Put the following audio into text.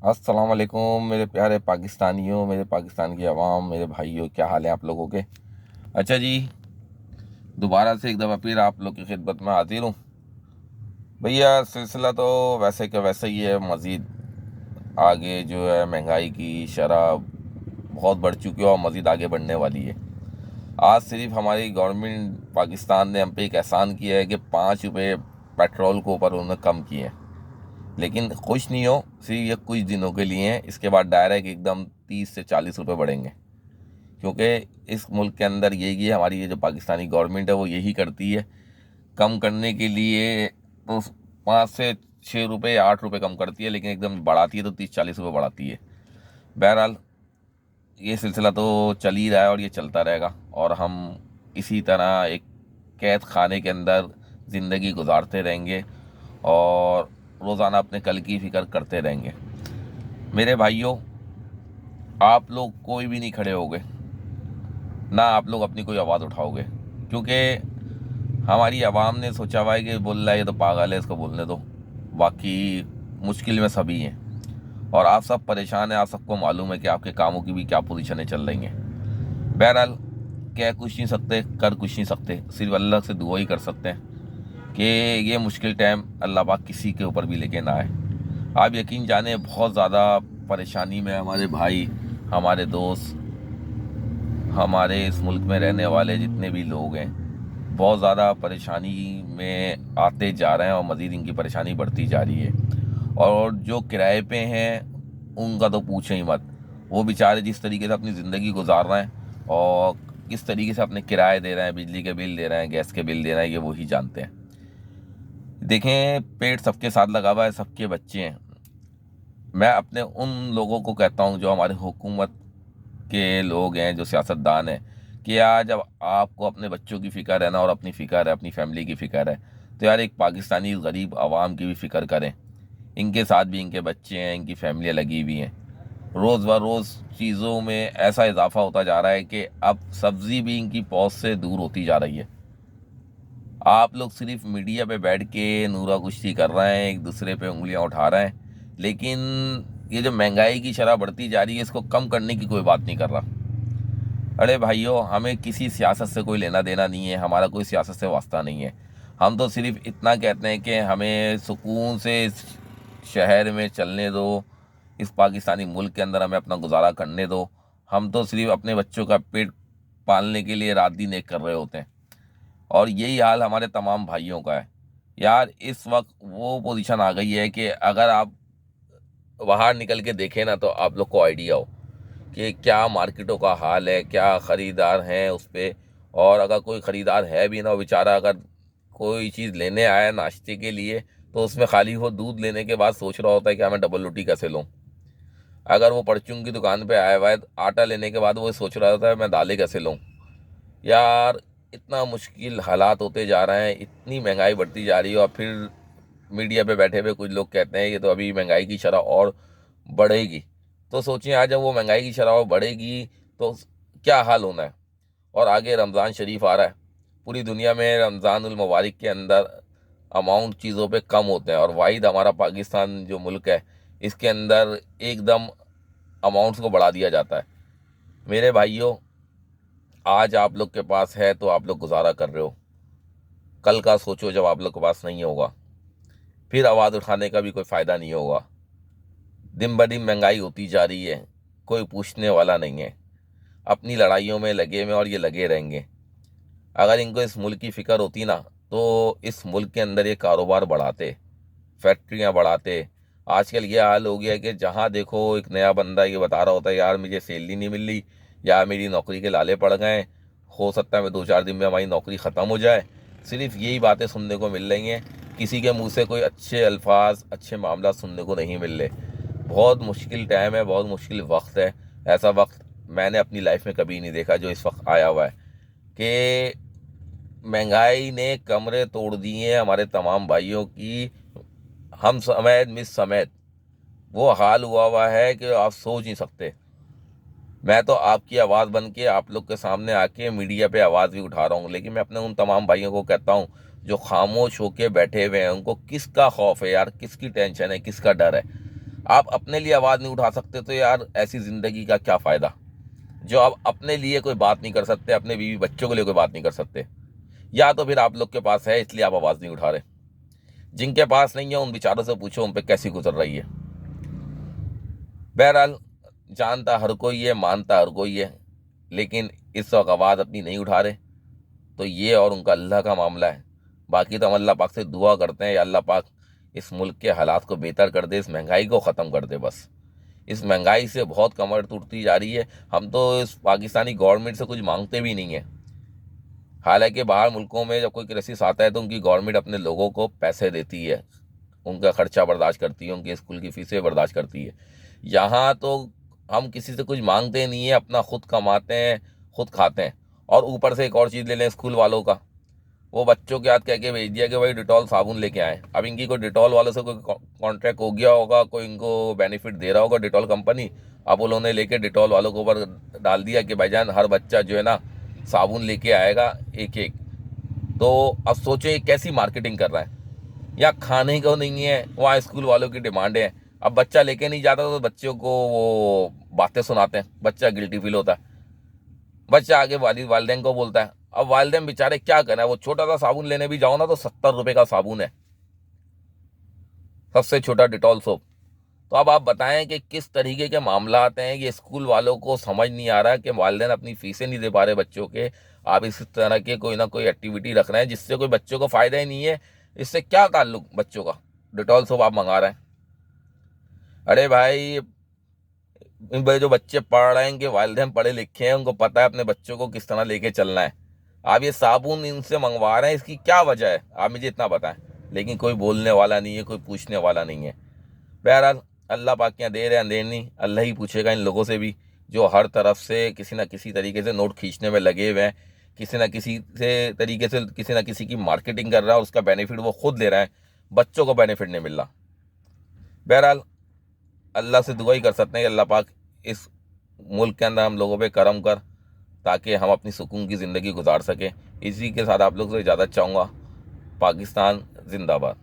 السلام علیکم میرے پیارے پاکستانیوں، میرے پاکستان کی عوام، میرے بھائیوں، کیا حال ہے آپ لوگوں کے؟ اچھا جی، دوبارہ سے ایک دفعہ پھر آپ لوگ کی خدمت میں حاضر ہوں بھیا۔ سلسلہ تو ویسے کہ ویسے ہی ہے، مزید آگے جو ہے مہنگائی کی شرح بہت بڑھ چکی ہے اور مزید آگے بڑھنے والی ہے۔ آج صرف ہماری گورنمنٹ پاکستان نے ہم پہ ایک احسان کیا ہے کہ 5 روپے پیٹرول کے اوپر انہوں نے کم کیے ہیں، لیکن خوش نہیں ہو، صرف یہ کچھ دنوں کے لیے ہیں، اس کے بعد ڈائریکٹ ایک دم 30 سے 40 روپے بڑھیں گے، کیونکہ اس ملک کے اندر یہی ہے، ہماری یہ جو پاکستانی گورنمنٹ ہے وہ یہی کرتی ہے، کم کرنے کے لیے تو 5 سے 6 روپے یا 8 روپے کم کرتی ہے، لیکن ایک دم بڑھاتی ہے تو 30 40 روپے بڑھاتی ہے۔ بہرحال یہ سلسلہ تو چل ہی رہا ہے اور یہ چلتا رہے گا، اور ہم اسی طرح ایک قید خانے کے اندر زندگی گزارتے رہیں گے اور روزانہ اپنے کل کی فکر کرتے رہیں گے۔ میرے بھائیوں، آپ لوگ کوئی بھی نہیں کھڑے ہوگے، نہ آپ لوگ اپنی کوئی آواز اٹھاؤ گے، کیونکہ ہماری عوام نے سوچا ہوا ہے کہ بول رہا ہے یہ تو پاگل ہے، اس کو بولنے دو، باقی مشکل میں سبھی ہیں، اور آپ سب پریشان ہیں، آپ سب کو معلوم ہے کہ آپ کے کاموں کی بھی کیا پوزیشنیں چل رہی ہیں۔ بہرحال کہہ کچھ نہیں سکتے، کر کچھ نہیں سکتے، صرف اللہ سے دعا ہی کر سکتے ہیں کہ یہ مشکل ٹائم اللہ پاک کسی کے اوپر بھی لے کے نہ آئے۔ آپ یقین جانیں بہت زیادہ پریشانی میں ہمارے بھائی، ہمارے دوست، ہمارے اس ملک میں رہنے والے جتنے بھی لوگ ہیں، بہت زیادہ پریشانی میں آتے جا رہے ہیں اور مزید ان کی پریشانی بڑھتی جا رہی ہے۔ اور جو کرائے پہ ہیں ان کا تو پوچھیں ہی مت، وہ بیچارے جس طریقے سے اپنی زندگی گزار رہے ہیں اور کس طریقے سے اپنے کرائے دے رہے ہیں، بجلی کے بل دے رہے ہیں، گیس کے بل دے رہے ہیں، یہ وہی جانتے ہیں۔ دیکھیں، پیٹ سب کے ساتھ لگا ہوا ہے، سب کے بچے ہیں۔ میں اپنے ان لوگوں کو کہتا ہوں جو ہمارے حکومت کے لوگ ہیں، جو سیاستدان ہیں، کہ یار جب آپ کو اپنے بچوں کی فکر ہے نا، اور اپنی فکر ہے، اپنی فیملی کی فکر ہے، تو یار ایک پاکستانی غریب عوام کی بھی فکر کریں۔ ان کے ساتھ بھی ان کے بچے ہیں، ان کی فیملیاں لگی ہوئی ہیں۔ روز بروز چیزوں میں ایسا اضافہ ہوتا جا رہا ہے کہ اب سبزی بھی ان کی پوس سے دور ہوتی جا رہی ہے۔ آپ لوگ صرف میڈیا پہ بیٹھ کے نورا کشتی کر رہے ہیں، ایک دوسرے پہ انگلیاں اٹھا رہے ہیں، لیکن یہ جو مہنگائی کی شرح بڑھتی جا رہی ہے اس کو کم کرنے کی کوئی بات نہیں کر رہا۔ ارے بھائیو، ہمیں کسی سیاست سے کوئی لینا دینا نہیں ہے، ہمارا کوئی سیاست سے واسطہ نہیں ہے۔ ہم تو صرف اتنا کہتے ہیں کہ ہمیں سکون سے اس شہر میں چلنے دو، اس پاکستانی ملک کے اندر ہمیں اپنا گزارا کرنے دو۔ ہم تو صرف اپنے بچوں کا پیٹ پالنے کے لیے رات دن ایک کر رہے ہوتے ہیں، اور یہی حال ہمارے تمام بھائیوں کا ہے۔ یار اس وقت وہ پوزیشن آ گئی ہے کہ اگر آپ باہر نکل کے دیکھیں نا تو آپ لوگ کو آئیڈیا ہو کہ کیا مارکیٹوں کا حال ہے، کیا خریدار ہیں اس پہ، اور اگر کوئی خریدار ہے بھی نا، وہ بیچارہ اگر کوئی چیز لینے آیا ناشتے کے لیے تو اس میں خالی وہ دودھ لینے کے بعد سوچ رہا ہوتا ہے کہ میں ڈبل روٹی کیسے لوں۔ اگر وہ پرچون کی دکان پہ آیا ہوا ہے آٹا لینے کے بعد وہ سوچ رہا ہوتا ہے میں دالیں کیسے لوں۔ یار اتنا مشکل حالات ہوتے جا رہے ہیں، اتنی مہنگائی بڑھتی جا رہی ہے، اور پھر میڈیا پہ بیٹھے ہوئے کچھ لوگ کہتے ہیں یہ تو ابھی مہنگائی کی شرح اور بڑھے گی۔ تو سوچیں آج جب وہ مہنگائی کی شرح اور بڑھے گی تو کیا حال ہونا ہے۔ اور آگے رمضان شریف آ رہا ہے، پوری دنیا میں رمضان المبارک کے اندر اماؤنٹ چیزوں پہ کم ہوتے ہیں، اور واحد ہمارا پاکستان جو ملک ہے اس کے اندر ایک دم اماؤنٹس کو بڑھا دیا جاتا ہے۔ میرے بھائیوں، آج آپ لوگ کے پاس ہے تو آپ لوگ گزارا کر رہے ہو، کل کا سوچو جب آپ لوگ کے پاس نہیں ہوگا، پھر آواز اٹھانے کا بھی کوئی فائدہ نہیں ہوگا۔ دن بدن مہنگائی ہوتی جا رہی ہے، کوئی پوچھنے والا نہیں ہے، اپنی لڑائیوں میں لگے ہوئے اور یہ لگے رہیں گے۔ اگر ان کو اس ملک کی فکر ہوتی نا تو اس ملک کے اندر یہ کاروبار بڑھاتے، فیکٹریاں بڑھاتے۔ آج کل یہ حال ہو گیا ہے کہ جہاں دیکھو ایک نیا بندہ یہ بتا رہا ہوتا ہے یار مجھے سیلری نہیں مل رہی، یا میری نوکری کے لالے پڑ گئے ہیں، ہو سکتا ہے میں 2 4 دن میں ہماری نوکری ختم ہو جائے۔ صرف یہی باتیں سننے کو مل رہی ہیں، کسی کے منہ سے کوئی اچھے الفاظ، اچھے معاملات سننے کو نہیں مل رہے۔ بہت مشکل ٹائم ہے، بہت مشکل وقت ہے۔ ایسا وقت میں نے اپنی لائف میں کبھی نہیں دیکھا جو اس وقت آیا ہوا ہے، کہ مہنگائی نے کمرے توڑ دیے ہیں ہمارے تمام بھائیوں کی، ہم سمیت مس سمیت۔ وہ حال ہوا ہے کہ آپ سوچ نہیں سکتے۔ میں تو آپ کی آواز بن کے آپ لوگ کے سامنے آ کے میڈیا پہ آواز بھی اٹھا رہا ہوں، لیکن میں اپنے ان تمام بھائیوں کو کہتا ہوں جو خاموش ہو کے بیٹھے ہوئے ہیں، ان کو کس کا خوف ہے یار، کس کی ٹینشن ہے، کس کا ڈر ہے؟ آپ اپنے لیے آواز نہیں اٹھا سکتے تو یار ایسی زندگی کا کیا فائدہ، جو آپ اپنے لیے کوئی بات نہیں کر سکتے، اپنے بیوی بچوں کے لیے کوئی بات نہیں کر سکتے. یا تو پھر آپ لوگ کے پاس ہے اس لیے آپ آواز نہیں اٹھا رہے. جن کے پاس نہیں ہے ان بیچاروں سے پوچھو ان پہ کیسی گزر رہی ہے. بہرحال جانتا ہر کوئی ہے، مانتا ہر کوئی ہے، لیکن اس وقت آواز اپنی نہیں اٹھا رہے تو یہ اور ان کا اللہ کا معاملہ ہے. باقی تو ہم اللہ پاک سے دعا کرتے ہیں یا اللہ پاک اس ملک کے حالات کو بہتر کر دے، اس مہنگائی کو ختم کر دے. بس اس مہنگائی سے بہت کمر ٹوٹتی جا رہی ہے. ہم تو اس پاکستانی گورنمنٹ سے کچھ مانگتے بھی نہیں ہیں. حالانکہ باہر ملکوں میں جب کوئی کرائسس آتا ہے تو ان کی گورنمنٹ اپنے لوگوں کو پیسے دیتی ہے، ان کا خرچہ برداشت کرتی ہے، ان کے اسکول کی فیسیں برداشت کرتی ہے. یہاں تو ہم کسی سے کچھ مانگتے نہیں ہیں، اپنا خود کماتے ہیں، خود کھاتے ہیں. اور اوپر سے ایک اور چیز لے لیں اسکول والوں کا، وہ بچوں کے ہاتھ کہہ کے بھیج دیا کہ بھائی ڈیٹول صابن لے کے آئیں. اب ان کی کوئی ڈیٹول والوں سے کوئی کانٹریکٹ ہو گیا ہوگا، کوئی ان کو بینیفٹ دے رہا ہوگا ڈیٹول کمپنی. اب انہوں نے لے کے ڈیٹول والوں کے اوپر ڈال دیا کہ بھائی جان ہر بچہ جو ہے نا صابن لے کے آئے گا ایک ایک. تو اب سوچیں یہ کیسی مارکیٹنگ کر رہا ہے. یا کھانے کو نہیں ہے، وہاں اسکول والوں کی ڈیمانڈیں ہیں. اب بچہ لے کے نہیں جاتا تو بچوں کو وہ باتیں سناتے ہیں، بچہ گلٹی فیل ہوتا ہے، بچہ آگے والدین کو بولتا ہے. اب والدین بیچارے کیا کریں، وہ چھوٹا سا صابن لینے بھی جاؤ نا تو 70 روپے کا صابن ہے، سب سے چھوٹا ڈیٹول سوپ. تو اب آپ بتائیں کہ کس طریقے کے معاملات ہیں. یہ اسکول والوں کو سمجھ نہیں آ رہا کہ والدین اپنی فیسیں نہیں دے پا رہے بچوں کے، آپ اس طرح کے کوئی نہ کوئی ایکٹیویٹی رکھ رہے ہیں جس سے کوئی بچوں کو فائدہ ہی نہیں ہے. اس سے کیا تعلق بچوں کا، ڈیٹول سوپ آپ منگا رہے ہیں. ارے بھائی جو بچے پڑھ رہے ہیں کہ والدین پڑھے لکھے ہیں، ان کو پتہ ہے اپنے بچوں کو کس طرح لے کے چلنا ہے. آپ یہ صابن ان سے منگوا رہے ہیں، اس کی کیا وجہ ہے آپ مجھے اتنا بتائیں. لیکن کوئی بولنے والا نہیں ہے، کوئی پوچھنے والا نہیں ہے. بہرحال اللہ پاک کے یہاں دیر ہے اندیر نہیں، اللہ ہی پوچھے گا ان لوگوں سے بھی جو ہر طرف سے کسی نہ کسی طریقے سے نوٹ کھینچنے میں لگے ہوئے ہیں، کسی نہ کسی سے طریقے سے کسی نہ کسی کی مارکیٹنگ کر رہا ہے، اس کا بینیفٹ وہ خود لے رہا ہے، بچوں کو بینیفٹ نہیں مل رہا. بہرحال اللہ سے دعا ہی کر سکتے ہیں کہ اللہ پاک اس ملک کے اندر ہم لوگوں پہ کرم کر تاکہ ہم اپنی سکون کی زندگی گزار سکیں. اسی کے ساتھ آپ لوگ سے اجازت چاہوں گا. پاکستان زندہ باد.